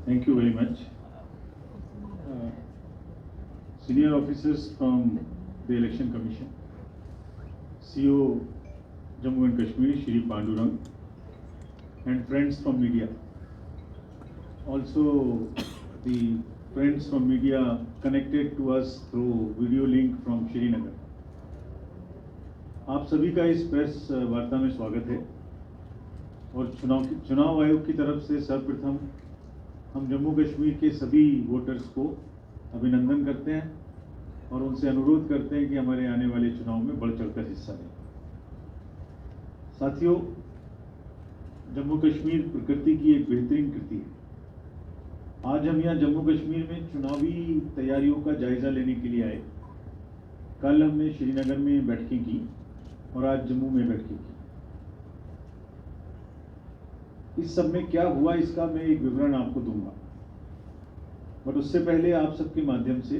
Thank you very much. Senior officers from the Election Commission, CEO Jammu and Kashmir, Shri Pandurang, and friends from media. Also, the friends from media connected to us through video link from Srinagar. आप सभी का इस press वार्ता में स्वागत है और चुनाव आयोग की तरफ से सर्वप्रथम हम जम्मू कश्मीर के सभी वोटर्स को अभिनंदन करते हैं और उनसे अनुरोध करते हैं कि हमारे आने वाले चुनाव में बढ़ चढ़कर हिस्सा लें। साथियों, जम्मू कश्मीर प्रकृति की एक बेहतरीन कृति है। आज हम यहाँ जम्मू कश्मीर में चुनावी तैयारियों का जायजा लेने के लिए आए। कल हमने श्रीनगर में बैठकें की और आज जम्मू में बैठकें की। इस सब में क्या हुआ इसका मैं एक विवरण आपको दूंगा, बट उससे पहले आप सबके माध्यम से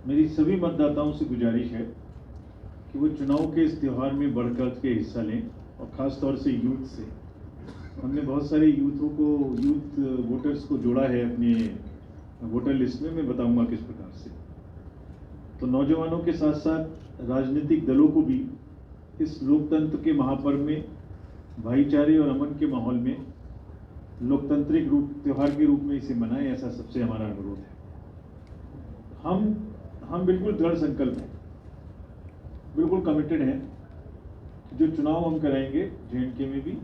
मेरी सभी मतदाताओं से गुजारिश है कि वो चुनाव के इस त्यौहार में बढ़-चढ़ के हिस्सा लें और ख़ास तौर से यूथ से। हमने बहुत सारे यूथ वोटर्स को जोड़ा है अपने वोटर लिस्ट में। मैं बताऊंगा किस प्रकार से। तो नौजवानों के साथ साथ राजनीतिक दलों को भी इस लोकतंत्र के महापर्व में भाईचारे और अमन के माहौल में लोकतांत्रिक त्यौहार के रूप में इसे मनाएं, ऐसा सबसे हमारा अनुरोध है। हम बिल्कुल दृढ़ संकल्प हैं, बिल्कुल कमिटेड हैं। जो चुनाव हम कराएंगे JNK में भी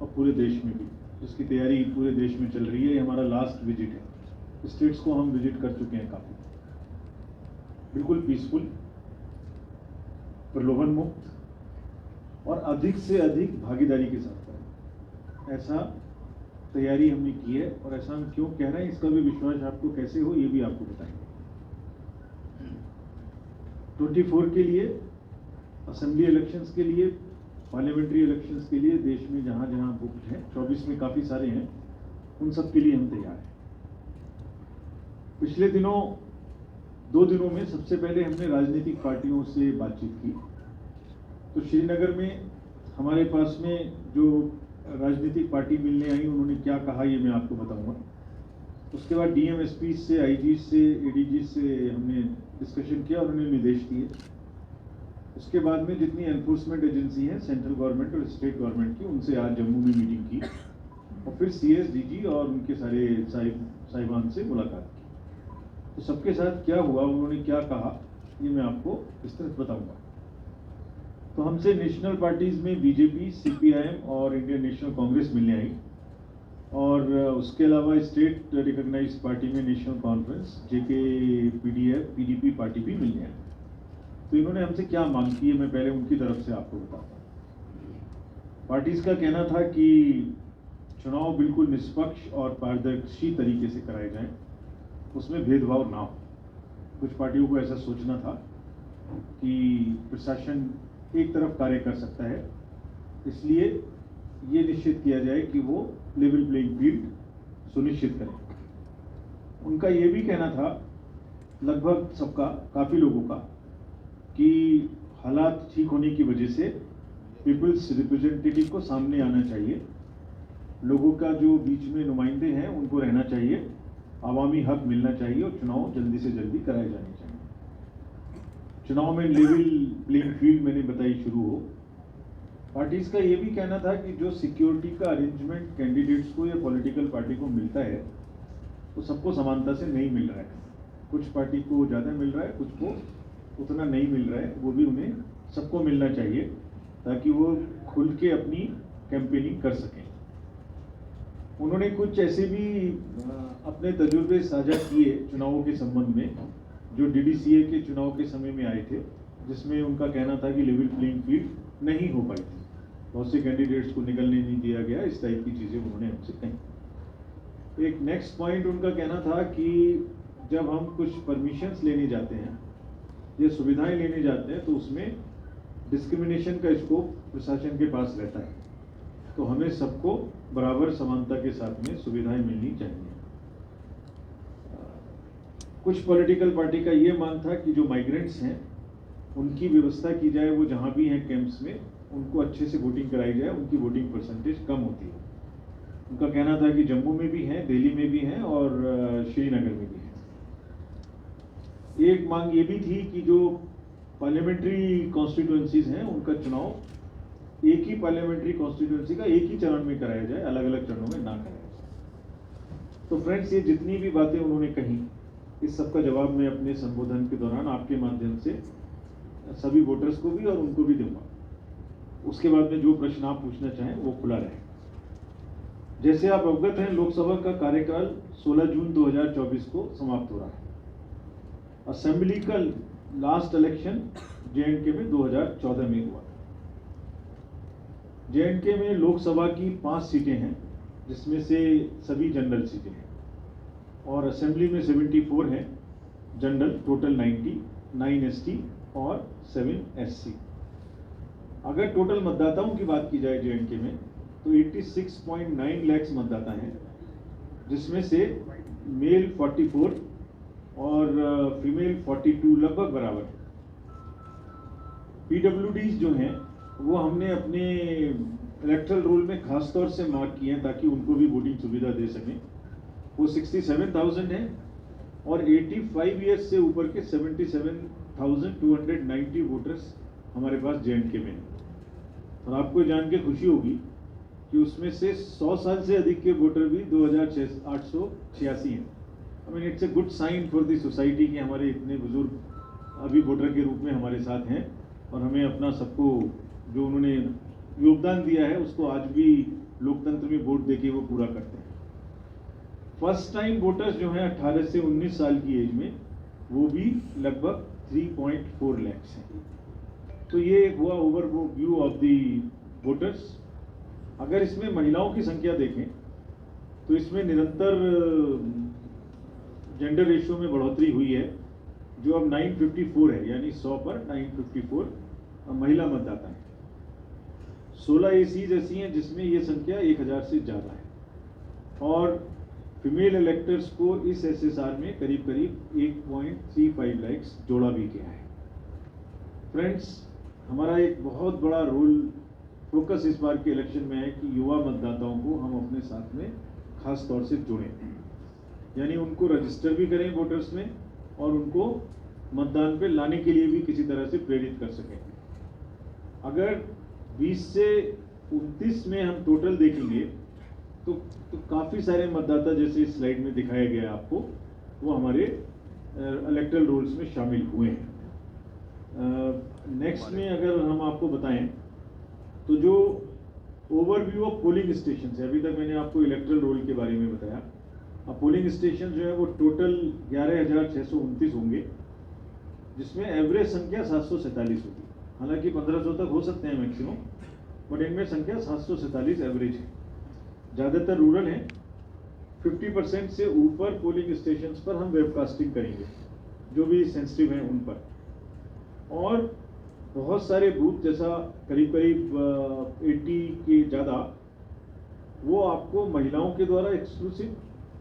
और पूरे देश में भी, जिसकी तैयारी पूरे देश में चल रही है। ये हमारा लास्ट विजिट है। स्टेट्स को हम विजिट कर चुके हैं काफ़ी। बिल्कुल पीसफुल, प्रलोभन मुक्त और अधिक से अधिक भागीदारी के साथ करें, ऐसा तैयारी हमने की है। और ऐसा हम क्यों कह रहे हैं इसका भी विश्वास आपको कैसे हो ये भी आपको बताएंगे। 24 के लिए, असेंबली इलेक्शंस के लिए, पार्लियामेंट्री इलेक्शंस के लिए देश में जहां जहां बुक्ड हैं, 24 में काफ़ी सारे हैं, उन सब के लिए हम तैयार हैं। पिछले 2 दिनों में सबसे पहले हमने राजनीतिक पार्टियों से बातचीत की। तो श्रीनगर में हमारे पास में जो राजनीतिक पार्टी मिलने आई, उन्होंने क्या कहा ये मैं आपको बताऊंगा। उसके बाद DM SP से, IG से, ADG से हमने डिस्कशन किया और उन्हें निर्देश दिए। उसके बाद में जितनी एनफोर्समेंट एजेंसी हैं, सेंट्रल गवर्नमेंट और स्टेट गवर्नमेंट की, उनसे आज जम्मू में मीटिंग की और फिर CS DG और उनके सारे साहिबान से मुलाकात की। तो सबके साथ क्या हुआ, उन्होंने क्या कहा, ये मैं आपको विस्तृत बताऊंगा। तो हमसे नेशनल पार्टीज़ में BJP, CPIM और इंडियन नेशनल कांग्रेस मिलने आई और उसके अलावा स्टेट रिकॉग्नाइज्ड पार्टी में national conference, JK, PDF, PDP party भी मिलने आई। तो इन्होंने हमसे क्या मांग की है मैं पहले उनकी तरफ से आपको बताता हूँ। पार्टीज़ का कहना था कि चुनाव बिल्कुल निष्पक्ष और पारदर्शी तरीके से कराए जाएं, उसमें भेदभाव ना हो। कुछ पार्टियों को ऐसा सोचना था कि प्रशासन एक तरफ कार्य कर सकता है, इसलिए ये निश्चित किया जाए कि वो लेवल प्लेइंग फील्ड सुनिश्चित करें। उनका ये भी कहना था, लगभग सबका, काफ़ी लोगों का, कि हालात ठीक होने की वजह से पीपल्स रिप्रेजेंटेटिव को सामने आना चाहिए, लोगों का जो बीच में नुमाइंदे हैं उनको रहना चाहिए, आवामी हक मिलना चाहिए और चुनाव जल्दी से जल्दी कराए जाने चाहिए। चुनाव में लेवल प्लेइंग फील्ड मैंने बताई शुरू हो। पार्टीज़ का ये भी कहना था कि जो सिक्योरिटी का अरेंजमेंट कैंडिडेट्स को या पॉलिटिकल पार्टी को मिलता है वो सबको समानता से नहीं मिल रहा है। कुछ पार्टी को ज़्यादा मिल रहा है, कुछ को उतना नहीं मिल रहा है। वो भी उन्हें सबको मिलना चाहिए ताकि वो खुल के अपनी कैंपेनिंग कर सकें। उन्होंने कुछ ऐसे भी अपने तजुर्बे साझा किए चुनावों के संबंध में, जो DDCA के चुनाव के समय में आए थे, जिसमें उनका कहना था कि लेवल प्लेइंग फील्ड नहीं हो पाई थी, बहुत से कैंडिडेट्स को निकलने नहीं दिया गया, इस टाइप की चीज़ें उन्होंने हमसे कही। एक नेक्स्ट पॉइंट उनका कहना था कि जब हम कुछ परमिशंस लेने जाते हैं या सुविधाएं लेने जाते हैं तो उसमें डिस्क्रिमिनेशन का स्कोप प्रशासन के पास रहता है। तो हमें सबको बराबर समानता के साथ में सुविधाएं मिलनी चाहिए। कुछ पॉलिटिकल पार्टी का ये मान था कि जो माइग्रेंट्स हैं उनकी व्यवस्था की जाए, वो जहाँ भी हैं कैंप्स में, उनको अच्छे से वोटिंग कराई जाए, उनकी वोटिंग परसेंटेज कम होती है। उनका कहना था कि जम्मू में भी हैं, दिल्ली में भी हैं और श्रीनगर में भी हैं। एक मांग ये भी थी कि जो पार्लियामेंट्री कॉन्स्टिट्यूएंसीज हैं उनका चुनाव एक ही पार्लियामेंट्री कॉन्स्टिट्यूएंसी का एक ही चरण में कराया जाए, अलग अलग चरणों में ना कराया जाए। तो फ्रेंड्स, ये जितनी भी बातें उन्होंने कही, इस सब का जवाब मैं अपने संबोधन के दौरान आपके माध्यम से सभी वोटर्स को भी और उनको भी दूंगा। उसके बाद में जो प्रश्न आप पूछना चाहें वो खुला रहे। जैसे आप अवगत हैं, लोकसभा का कार्यकाल 16 जून 2024 को समाप्त हो रहा है। असेंबली का लास्ट इलेक्शन जे.एंड.के में 2014 में हुआ। जे.एंड.के में लोकसभा की 5 सीटें हैं, जिसमें से सभी जनरल सीटें हैं, और असेंबली में 74 हैं जनरल, टोटल 90, 9 एसटी और 7 एससी। अगर टोटल मतदाताओं की बात की जाए जे.एंड.के में, तो 86.9 लाख मतदाता हैं, जिसमें से मेल 44 और फीमेल 42 लगभग बराबर। पीडब्ल्यूडीज जो हैं वो हमने अपने इलेक्टरल रोल में खास तौर से मार्क किए हैं ताकि उनको भी वोटिंग सुविधा दे सकें। वो 67,000 हैं और 85 ईयर्स से ऊपर के 77,290 वोटर्स हमारे पास जे.एंड.के में हैं। और आपको जान के खुशी होगी कि उसमें से 100 साल से अधिक के वोटर भी 2,886 हैं। I mean it's a good sign for the society कि हमारे इतने बुजुर्ग अभी वोटर के रूप में हमारे साथ हैं और हमें अपना सबको जो उन्होंने योगदान दिया है उसको आज भी लोकतंत्र में वोट देके वो पूरा करते हैं। फर्स्ट टाइम वोटर्स जो हैं 18 से 19 साल की एज में, वो भी लगभग 3.4 लाख हैं। तो ये हुआ ओवरव्यू ऑफ द वोटर्स। अगर इसमें महिलाओं की संख्या देखें तो इसमें निरंतर जेंडर रेशियो में बढ़ोतरी हुई है, जो अब 954 है, यानी 100 पर 954 महिला मतदाता हैं। 16 एसीज ऐसी हैं जिसमें ये संख्या 1000 से ज़्यादा है, और फीमेल इलेक्टर्स को इस एसएसआर में करीब करीब 1.35 लाख जोड़ा भी गया है। फ्रेंड्स, हमारा एक बहुत बड़ा रोल फोकस इस बार के इलेक्शन में है कि युवा मतदाताओं को हम अपने साथ में खास तौर से जोड़ें, यानी उनको रजिस्टर भी करें वोटर्स में और उनको मतदान पे लाने के लिए भी किसी तरह से प्रेरित कर सकें। अगर 20 से 29 में हम टोटल देखेंगे तो काफ़ी सारे मतदाता, जैसे इस स्लाइड में दिखाया गया आपको, वो हमारे इलेक्टरल रोल्स में शामिल हुए हैं। नेक्स्ट में अगर हम आपको बताएं तो जो ओवरव्यू ऑफ पोलिंग स्टेशन है, अभी तक मैंने आपको इलेक्टरल रोल के बारे में बताया। अब पोलिंग स्टेशन जो है वो टोटल 11,629 होंगे, जिसमें एवरेज संख्या 747 होगी। हालांकि 1500 तक हो सकते हैं मैक्सिमम, बट इनमें संख्या 747 एवरेज है। ज़्यादातर रूरल हैं। 50% से ऊपर पोलिंग स्टेशंस पर हम वेबकास्टिंग करेंगे, जो भी सेंसिटिव हैं उन पर। और बहुत सारे बूथ, जैसा करीब करीब 80 के ज़्यादा, वो आपको महिलाओं के द्वारा एक्सक्लूसिव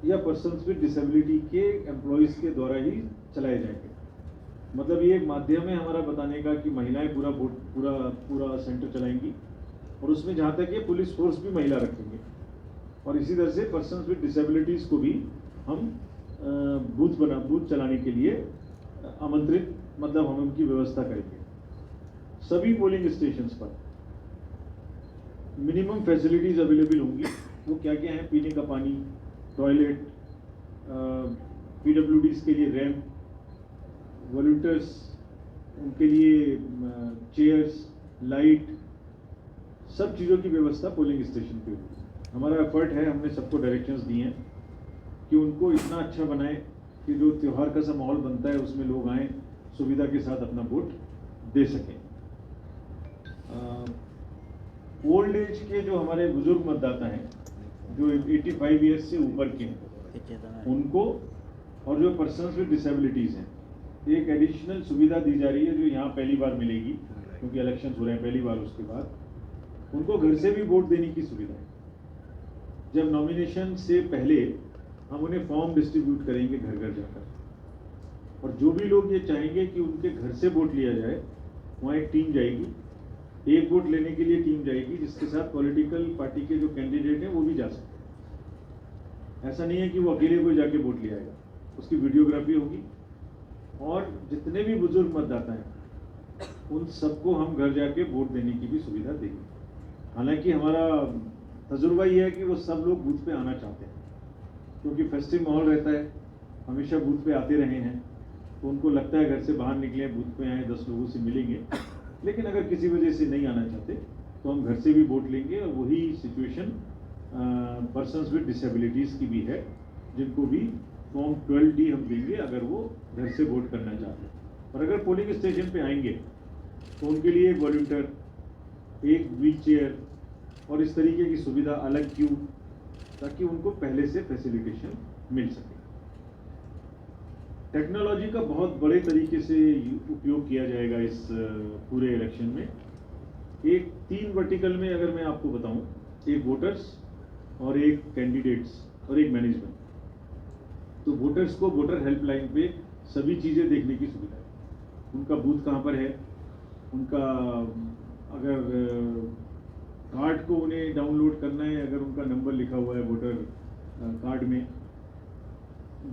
या पर्सन्स विद डिसेबिलिटी के एम्प्लॉयज़ के द्वारा ही चलाए जाएंगे। मतलब ये एक माध्यम है हमारा बताने का कि महिलाएं पूरा सेंटर चलाएंगी, और उसमें जहाँ तक ये पुलिस फोर्स भी महिला रखेंगे, और इसी तरह से पर्सन्स विद डिसेबिलिटीज़ को भी हम बूथ चलाने के लिए आमंत्रित, मतलब हम उनकी व्यवस्था करेंगे। सभी पोलिंग स्टेशंस पर मिनिमम फैसिलिटीज़ अवेलेबल होंगी। वो क्या क्या हैं? पीने का पानी, टॉयलेट, पीडब्ल्यूडीज़ के लिए रैंप, वॉलंटियर्स उनके लिए चेयर्स, लाइट, सब चीज़ों की व्यवस्था पोलिंग स्टेशन पे होगी। हमारा एफर्ट है, हमने सबको डायरेक्शंस दिए हैं कि उनको इतना अच्छा बनाएं कि जो त्यौहार का सा माहौल बनता है उसमें लोग आएँ, सुविधा के साथ अपना वोट दे सकें। ओल्ड एज के जो हमारे बुजुर्ग मतदाता हैं, जो 85 ईयर्स से ऊपर के हैं, उनको, और जो पर्सन्स विद डिसेबिलिटीज़ हैं, एक एडिशनल सुविधा दी जा रही है जो यहाँ पहली बार मिलेगी, क्योंकि इलेक्शन हो रहे हैं पहली बार। उसके बाद उनको घर से भी वोट देने की सुविधा है। जब नॉमिनेशन से पहले हम उन्हें फॉर्म डिस्ट्रीब्यूट करेंगे घर घर जाकर, और जो भी लोग ये चाहेंगे कि उनके घर से वोट लिया जाए, वहाँ एक टीम जाएगी, एक वोट लेने के लिए टीम जाएगी, जिसके साथ पॉलिटिकल पार्टी के जो कैंडिडेट हैं वो भी जा सकते हैं। ऐसा नहीं है कि वो अकेले कोई जाके वोट ले आएगा, उसकी वीडियोग्राफी होगी और जितने भी बुजुर्ग मतदाता हैं उन सबको हम घर जाके वोट देने की भी सुविधा देंगे। हालांकि हमारा तजुर्बा ये है कि वो सब लोग बूथ पे आना चाहते हैं, क्योंकि फेस्टिव माहौल रहता है, हमेशा बूथ पे आते रहे हैं, तो उनको लगता है घर से बाहर निकले बूथ पे आए 10 लोगों से मिलेंगे। लेकिन अगर किसी वजह से नहीं आना चाहते तो हम घर से भी वोट लेंगे। और वही सिचुएशन पर्सन्स विद डिसेबिलिटीज़ की भी है, जिनको भी फॉर्म 12D हम देंगे अगर वो घर से वोट करना चाहते हैं। और अगर पोलिंग स्टेशन पे आएंगे तो उनके लिए एक वॉलंटियर, एक व्हील चेयर और इस तरीके की सुविधा, अलग क्यू, ताकि उनको पहले से फैसिलिटेशन मिल सके। टेक्नोलॉजी का बहुत बड़े तरीके से उपयोग किया जाएगा इस पूरे इलेक्शन में। एक 3 वर्टिकल में अगर मैं आपको बताऊं, एक वोटर्स और एक कैंडिडेट्स और एक मैनेजमेंट। तो वोटर्स को वोटर हेल्पलाइन पे सभी चीज़ें देखने की सुविधा है। उनका बूथ कहाँ पर है, उनका अगर कार्ड को उन्हें डाउनलोड करना है, अगर उनका नंबर लिखा हुआ है वोटर कार्ड में,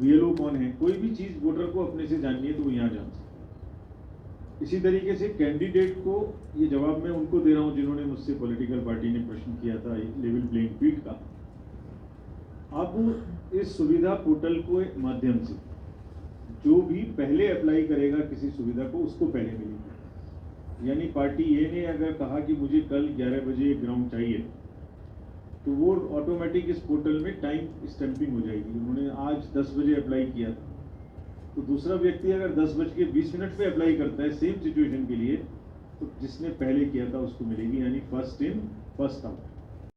BLO कौन है, कोई भी चीज़ वोटर को अपने से जाननी है तो वो यहाँ जान सकते हैं। इसी तरीके से कैंडिडेट को, ये जवाब मैं उनको दे रहा हूँ जिन्होंने मुझसे पॉलिटिकल पार्टी ने प्रश्न किया था लेवल प्लेइंग फील्ड का। अब इस सुविधा पोर्टल के माध्यम से जो भी पहले अप्लाई करेगा किसी सुविधा को, उसको पहले मिलेगी। यानी पार्टी ए ने अगर कहा कि मुझे कल 11 बजे ग्राउंड चाहिए, तो वो ऑटोमेटिक इस पोर्टल में टाइम स्टैंपिंग हो जाएगी। उन्होंने आज 10 बजे अप्लाई किया था, तो दूसरा व्यक्ति अगर 10:20 पे अप्लाई करता है सेम सिचुएशन के लिए, तो जिसने पहले किया था उसको मिलेगी, यानी फर्स्ट इन फर्स्ट आउट।